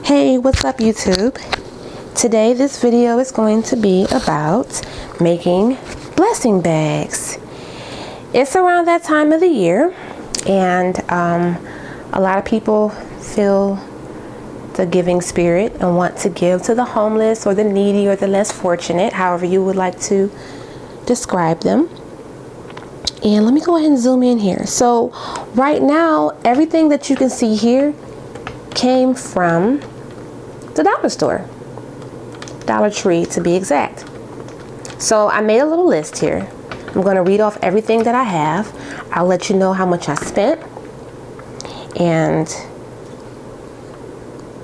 Hey, what's up YouTube? Today this video is going to be about making blessing bags. It's around that time of the year, and a lot of people feel the giving spirit and want to give to the homeless or the needy or the less fortunate, however you would like to describe them. And let me go ahead and zoom in here. So right now, everything that you can see here came from the dollar store, Dollar Tree to be exact. So I made a little list here. I'm going to read off everything that I have. I'll let you know how much I spent, and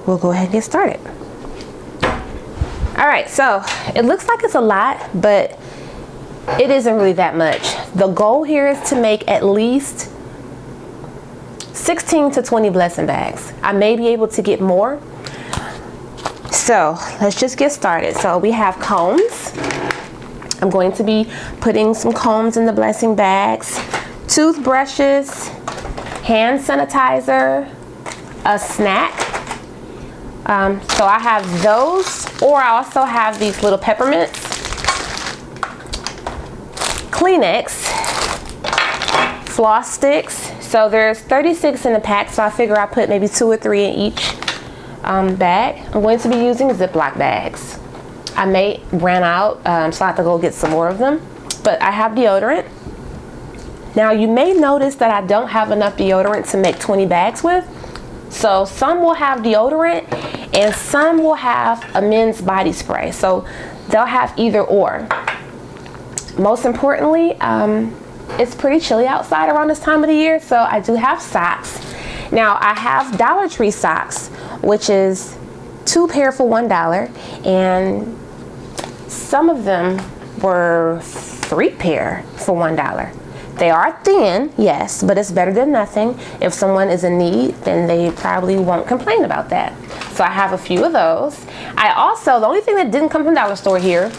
we'll go ahead and get started. All right, so it looks like it's a lot, but it isn't really that much. The goal here is to make at least 16 to 20 blessing bags. I may be able to get more. So let's just get started. So we have combs. I'm going to be putting some combs in the blessing bags, toothbrushes, hand sanitizer, a snack. So I have those, or I also have these little peppermints, Kleenex, floss sticks. So there's 36 in the pack, so I figure I put maybe 2 or 3 in each bag. I'm going to be using Ziploc bags. I may ran out, so I have to go get some more of them, but I have deodorant. Now you may notice that I don't have enough deodorant to make 20 bags with. So some will have deodorant and some will have a men's body spray. So they'll have either or. Most importantly, it's pretty chilly outside around this time of the year, so I do have socks. Now I have Dollar Tree socks, which is 2 pair for $1, and some of them were 3 pair for $1. They are thin, yes, but it's better than nothing. If someone is in need, then they probably won't complain about that. So I have a few of those. I also, the only thing that didn't come from Dollar Store here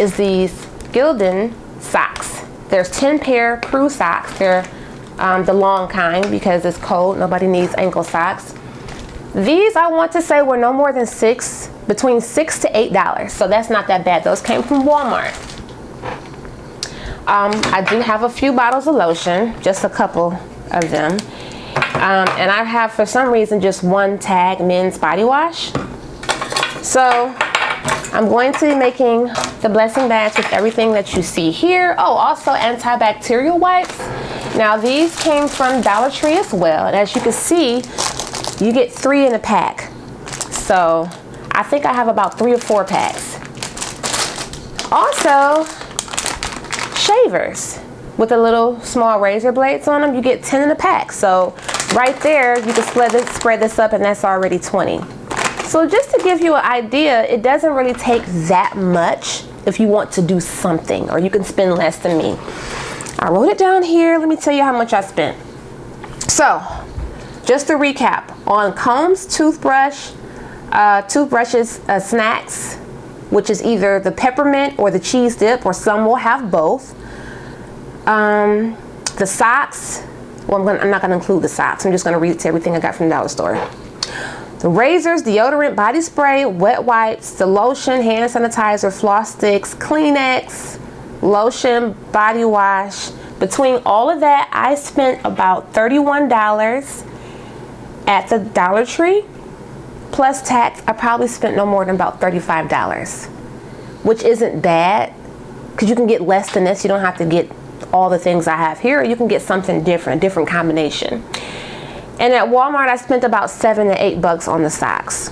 is these Gildan socks. There's 10 pair Prue socks. They're the long kind because it's cold. Nobody needs ankle socks. These, I want to say, were no more than between $6 to $8. So that's not that bad. Those came from Walmart. I do have a few bottles of lotion, just a couple of them. And I have, for some reason, just one Tag men's body wash. So I'm going to be making the blessing bags with everything that you see here. Oh, also antibacterial wipes. Now these came from Dollar Tree as well. And as you can see, you get 3 in a pack. So I think I have about 3 or 4 packs. Also, shavers with the little small razor blades on them. You get 10 in a pack. So right there, you can spread this up, and that's already 20. So just to give you an idea, it doesn't really take that much if you want to do something, or you can spend less than me. I wrote it down here. Let me tell you how much I spent. So just to recap, on combs, toothbrushes, snacks, which is either the peppermint or the cheese dip, or some will have both. The socks, well, I'm not going to include the socks. I'm just going to read it to everything I got from the Dollar Store. The razors, deodorant, body spray, wet wipes, the lotion, hand sanitizer, floss sticks, Kleenex, lotion, body wash. Between all of that, I spent about $31 at the Dollar Tree. Plus tax, I probably spent no more than about $35, which isn't bad, because you can get less than this. You don't have to get all the things I have here. You can get something different, a different combination. And at Walmart, I spent about $7 to $8 on the socks.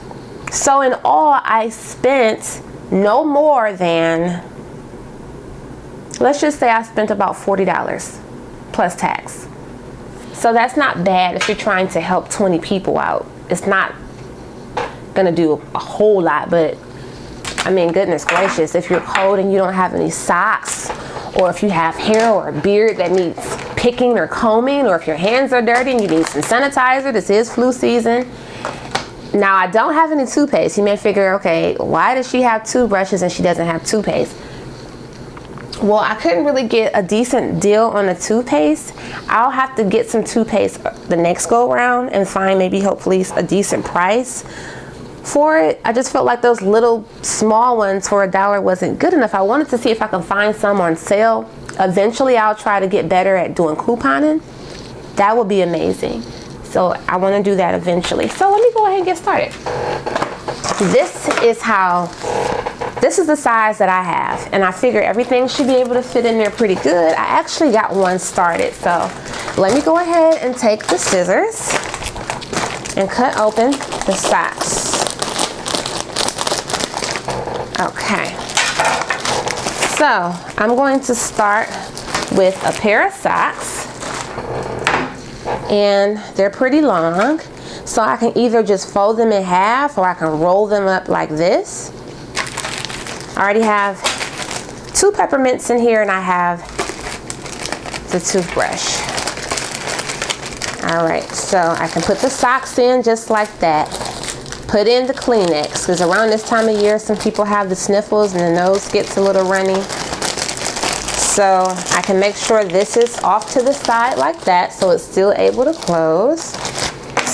So in all, I spent no more than, let's just say I spent about $40 plus tax. So that's not bad if you're trying to help 20 people out. It's not gonna do a whole lot, but I mean, goodness gracious, if you're cold and you don't have any socks, or if you have hair or a beard that needs picking or combing, or if your hands are dirty and you need some sanitizer, this is flu season. Now, I don't have any toothpaste. You may figure, okay, why does she have toothbrushes and she doesn't have toothpaste? Well, I couldn't really get a decent deal on the toothpaste. I'll have to get some toothpaste the next go around and find maybe hopefully a decent price. for it. I just felt like those little small ones for $1 wasn't good enough. I wanted to see if I can find some on sale. Eventually I'll try to get better at doing couponing. That would be amazing. So I want to do that eventually. So let me go ahead and get started. This is the size that I have, and I figure everything should be able to fit in there pretty good. I actually got one started, so let me go ahead and take the scissors and cut open the socks. Okay, so I'm going to start with a pair of socks, and they're pretty long, so I can either just fold them in half or I can roll them up like this. I already have 2 peppermints in here, and I have the toothbrush. All right, so I can put the socks in just like that. Put in the Kleenex, because around this time of year, some people have the sniffles and the nose gets a little runny. So I can make sure this is off to the side like that, so it's still able to close.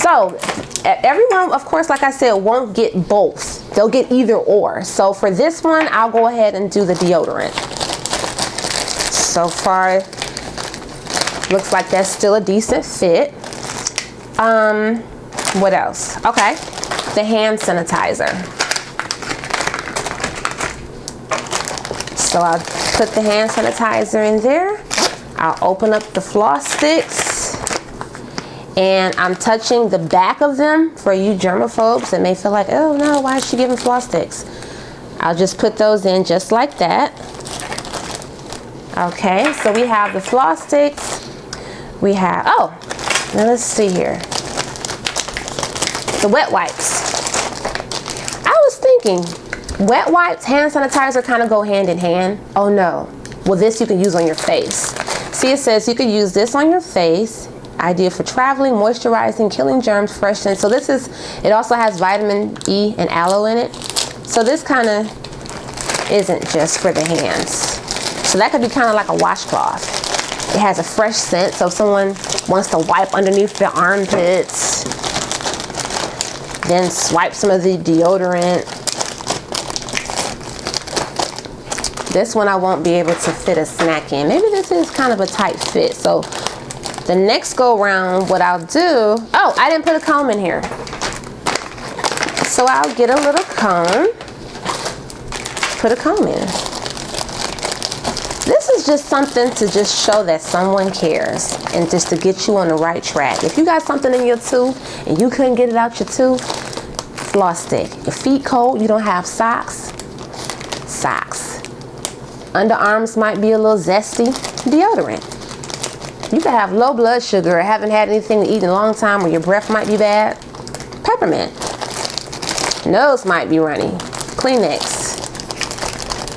So everyone, of course, like I said, won't get both. They'll get either or. So for this one, I'll go ahead and do the deodorant. So far, looks like that's still a decent fit. What else? Okay, the hand sanitizer. So I'll put the hand sanitizer in there. I'll open up the floss sticks. And I'm touching the back of them for you germaphobes that may feel like, oh no, why is she giving floss sticks? I'll just put those in just like that. Okay, so we have the floss sticks. We have, oh, now let's see here. The wet wipes. I was thinking, wet wipes, hand sanitizer kind of go hand in hand. Oh no, well this you can use on your face. See, it says you can use this on your face. Ideal for traveling, moisturizing, killing germs, freshening. So this is, it also has vitamin E and aloe in it. So this kind of isn't just for the hands. So that could be kind of like a washcloth. It has a fresh scent, so if someone wants to wipe underneath their armpits, then swipe some of the deodorant. This one I won't be able to fit a snack in. Maybe this is kind of a tight fit. So the next go round, what I'll do, oh, I didn't put a comb in here. So I'll get a little comb, put a comb in. This is just something to just show that someone cares and just to get you on the right track. If you got something in your tooth and you couldn't get it out your tooth, floss stick. Your feet cold, you don't have socks, socks. Underarms might be a little zesty, deodorant. You could have low blood sugar or haven't had anything to eat in a long time, or your breath might be bad, peppermint. Nose might be runny, Kleenex.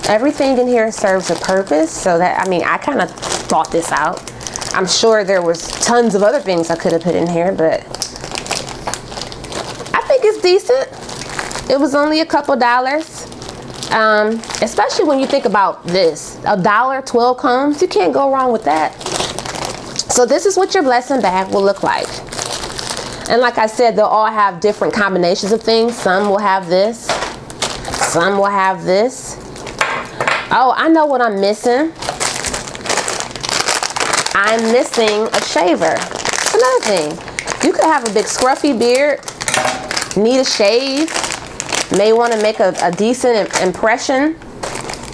Everything in here serves a purpose, so that, I mean, I kind of thought this out. I'm sure there was tons of other things I could have put in here, but I think it's decent. It was only a couple dollars. Especially when you think about this, $1, 12 combs, you can't go wrong with that. So this is what your blessing bag will look like. And like I said, they'll all have different combinations of things. Some will have this, some will have this. Oh, I know what I'm missing. I'm missing a shaver. That's another thing. You could have a big scruffy beard, need a shave, may want to make a decent impression,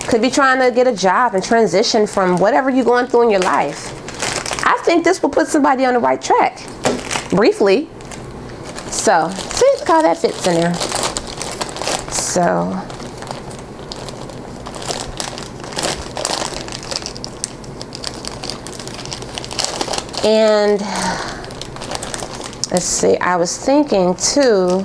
could be trying to get a job and transition from whatever you're going through in your life. I think this will put somebody on the right track, briefly. So, see how that fits in there. So, and let's see, I was thinking too,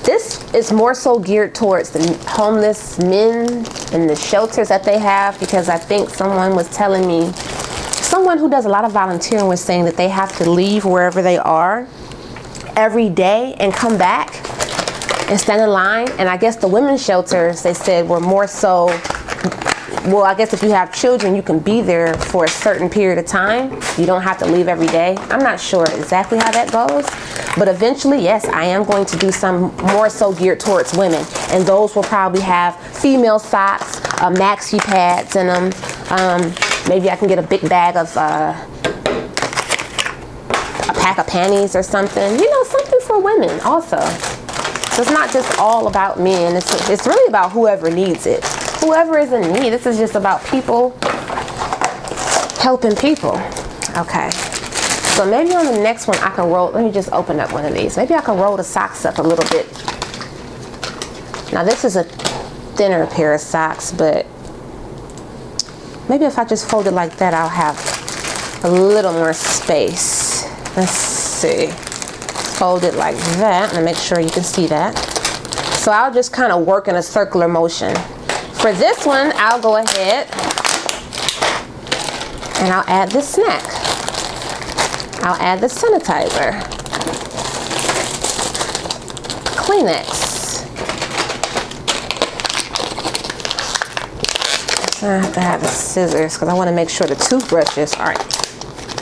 this is more so geared towards the homeless men and the shelters that they have, because I think someone was telling me, someone who does a lot of volunteering was saying that they have to leave wherever they are every day and come back and stand in line. And I guess the women's shelters, they said, were more so, well, I guess if you have children, you can be there for a certain period of time. You don't have to leave every day. I'm not sure exactly how that goes, But eventually, yes, I am going to do some more so geared towards women. And those will probably have female socks, maxi pads in them. Maybe I can get a big bag of a pack of panties or something. You know, something for women also. So it's not just all about men. It's really about whoever needs it. Whoever is in need. This is just about people helping people. Okay. So maybe on the next one I can roll, let me just open up one of these. Maybe I can roll the socks up a little bit. Now this is a thinner pair of socks, but maybe if I just fold it like that, I'll have a little more space. Let's see. Fold it like that and make sure you can see that. So I'll just kind of work in a circular motion. For this one, I'll go ahead and I'll add this snack. I'll add the sanitizer, Kleenex. So I have to have the scissors because I want to make sure the toothbrushes are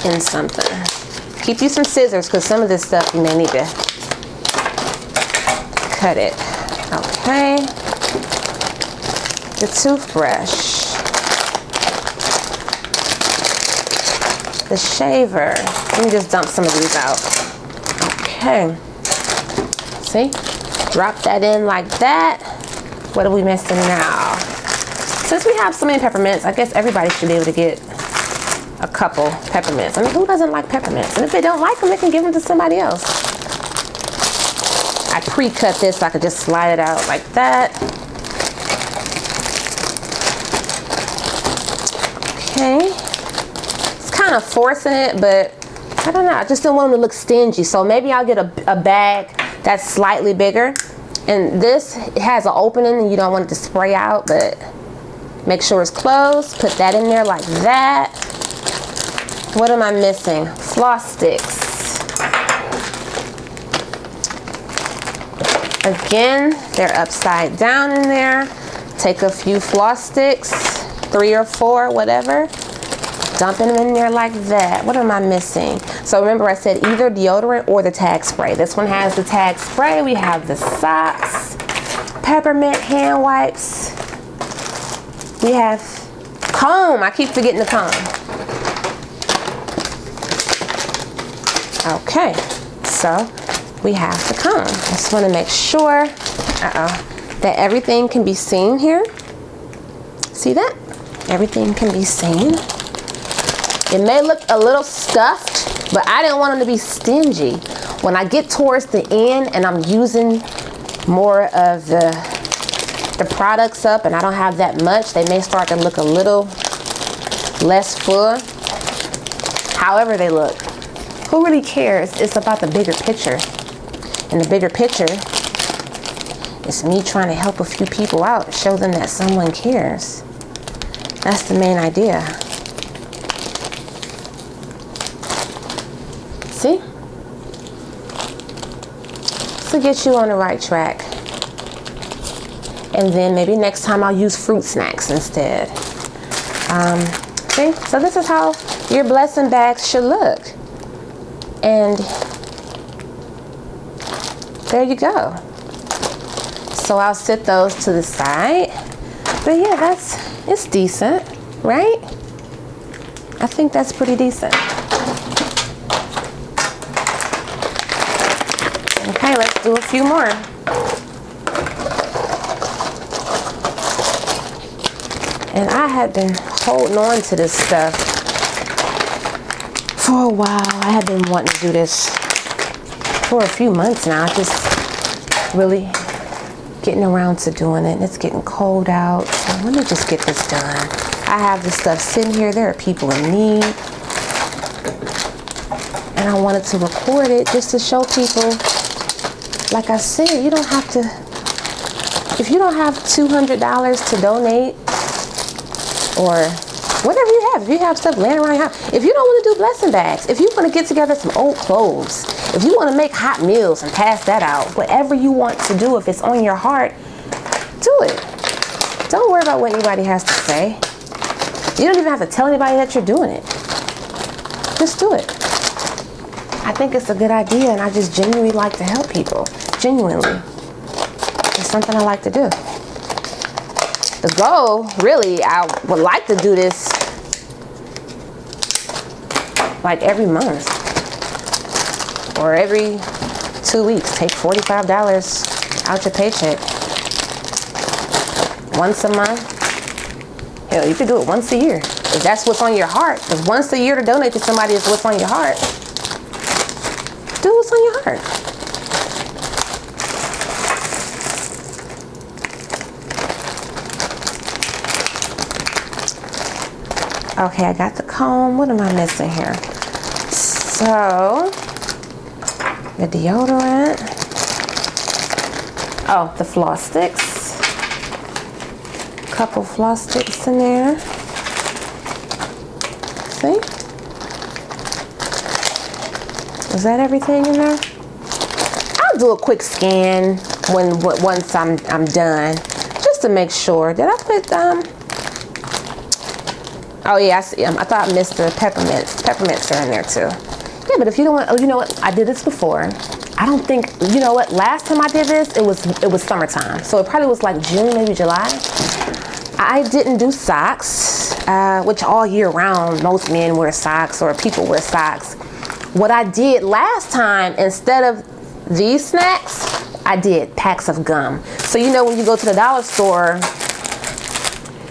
in something. Keep you some scissors because some of this stuff you may need to cut it. Okay. The toothbrush. The shaver. Let me just dump some of these out. Okay. See? Drop that in like that. What are we missing now? Since we have so many peppermints, I guess everybody should be able to get a couple peppermints. I mean, who doesn't like peppermints? And if they don't like them, they can give them to somebody else. I pre-cut this so I could just slide it out like that. Okay. Kind of forcing it, but I don't know, I just don't want them to look stingy, so maybe I'll get a bag that's slightly bigger, and this has an opening and you don't want it to spray out, but make sure it's closed. Put that in there like that. What am I missing? Floss sticks. Again, they're upside down in there. Take a few floss sticks, 3 or 4, whatever. Dumping them in there like that. What am I missing? So remember I said either deodorant or the tag spray. This one has the tag spray. We have the socks, peppermint hand wipes. We have comb. I keep forgetting the comb. Okay, so we have the comb. I just want to make sure that everything can be seen here. See that? Everything can be seen. It may look a little stuffed, but I didn't want them to be stingy. When I get towards the end and I'm using more of the products up and I don't have that much, they may start to look a little less full. However they look. Who really cares? It's about the bigger picture. And the bigger picture is me trying to help a few people out, show them that someone cares. That's the main idea. See? To get you on the right track. And then maybe next time I'll use fruit snacks instead. See? So this is how your blessing bags should look. And there you go. So I'll set those to the side. But yeah, it's decent, right? I think that's pretty decent. Okay, let's do a few more. And I had been holding on to this stuff for a while. I have been wanting to do this for a few months now. Just really getting around to doing it. And it's getting cold out. So let me just get this done. I have this stuff sitting here. There are people in need. And I wanted to record it just to show people. Like I said, you don't have to, if you don't have $200 to donate or whatever you have, if you have stuff laying around your house, if you don't want to do blessing bags, if you want to get together some old clothes, if you want to make hot meals and pass that out, whatever you want to do, if it's on your heart, do it. Don't worry about what anybody has to say. You don't even have to tell anybody that you're doing it. Just do it. I think it's a good idea, and I just genuinely like to help people. Genuinely. It's something I like to do. The goal, really, I would like to do this like every month or every 2 weeks. Take $45 out your paycheck. Once a month. Hell, you could do it once a year. If that's what's on your heart. If once a year to donate to somebody is what's on your heart, do what's on your heart. Okay, I got the comb. What am I missing here? So, the deodorant. Oh, the floss sticks. Couple floss sticks in there. See? Is that everything in there? I'll do a quick scan once I'm done, just to make sure. Did I put Oh yeah, I see. I thought I missed the peppermints. Peppermints are in there too. Yeah, but if you don't want, oh, you know what? I did this before. I don't think, you know what? Last time I did this, it was summertime, so it probably was like June, maybe July. I didn't do socks, which all year round most men wear socks or people wear socks. What I did last time, instead of these snacks, I did packs of gum. So you know when you go to the dollar store,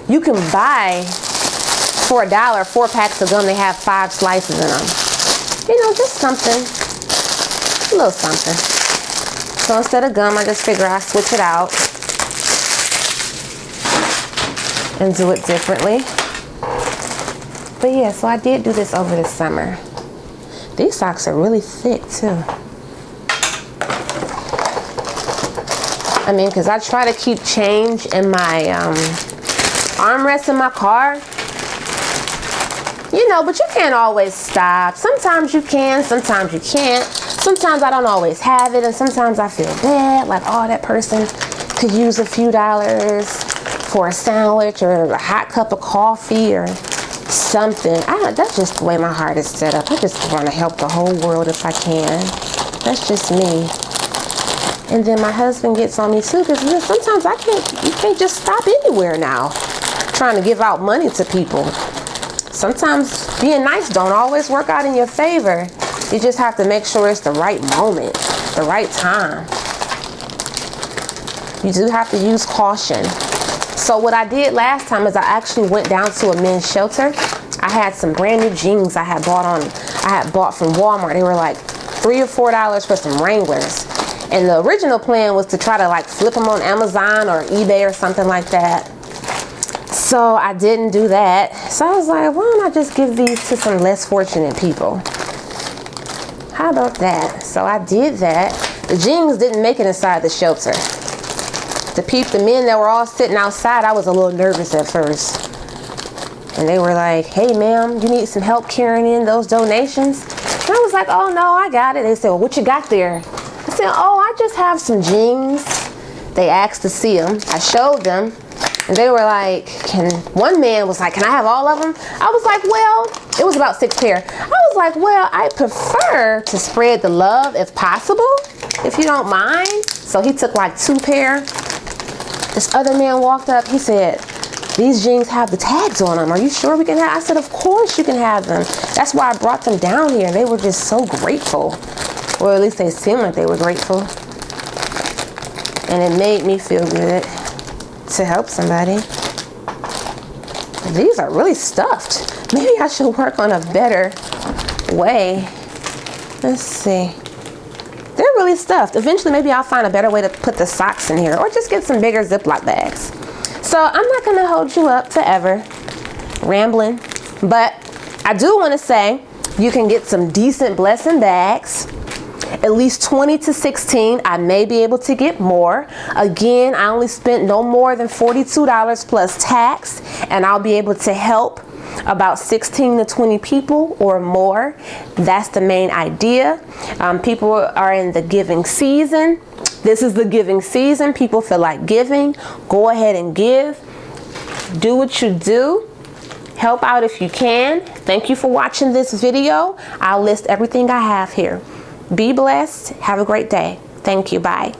you can buy for $1 4 packs of gum. They have 5 slices in them. You know, just something, a little something. So instead of gum, I just figure I switch it out and do it differently. But yeah, so I did do this over the summer. These socks are really thick too. I mean, because I try to keep change in my armrest in my car. You know, but you can't always stop. Sometimes you can, sometimes you can't. Sometimes I don't always have it, and sometimes I feel bad, like, oh, that person could use a few dollars for a sandwich or a hot cup of coffee or something. That's just the way my heart is set up. I just want to help the whole world if I can. That's just me. And then my husband gets on me too, because sometimes you can't just stop anywhere now trying to give out money to people. Sometimes being nice don't always work out in your favor. You just have to make sure it's the right moment, the right time. You do have to use caution. So what I did last time is I actually went down to a men's shelter. I had some brand new jeans I had bought from Walmart. They were like $3 or $4 for some Wranglers. And the original plan was to try to like flip them on Amazon or eBay or something like that. So I didn't do that. So I was like, why don't I just give these to some less fortunate people? How about that? So I did that. The jeans didn't make it inside the shelter. The men that were all sitting outside, I was a little nervous at first. And they were like, hey ma'am, you need some help carrying in those donations? And I was like, oh no, I got it. They said, well, what you got there? I said, oh, I just have some jeans. They asked to see them. I showed them. And they were like, one man was like, can I have all of them? I was like, well, it was about 6 pair. I was like, well, I prefer to spread the love if possible, if you don't mind. So he took like 2 pair. This other man walked up, he said, these jeans have the tags on them. Are you sure we can have? I said, of course you can have them. That's why I brought them down here. They were just so grateful. Or at least they seemed like they were grateful. And it made me feel good to help somebody. These are really stuffed. Maybe I should work on a better way. Let's see. They're really stuffed. Eventually, maybe I'll find a better way to put the socks in here, or just get some bigger Ziploc bags. So I'm not gonna hold you up forever rambling, but I do want to say you can get some decent blessing bags. At least 20 to 16. I may be able to get more. Again, I only spent no more than $42 plus tax, and I'll be able to help about 16 to 20 people or more. That's the main idea. People are in the giving season. This is the giving season. People feel like giving. Go ahead and give. Do what you do. Help out if you can. Thank you for watching this video. I'll list everything I have here. Be blessed. Have a great day. Thank you. Bye.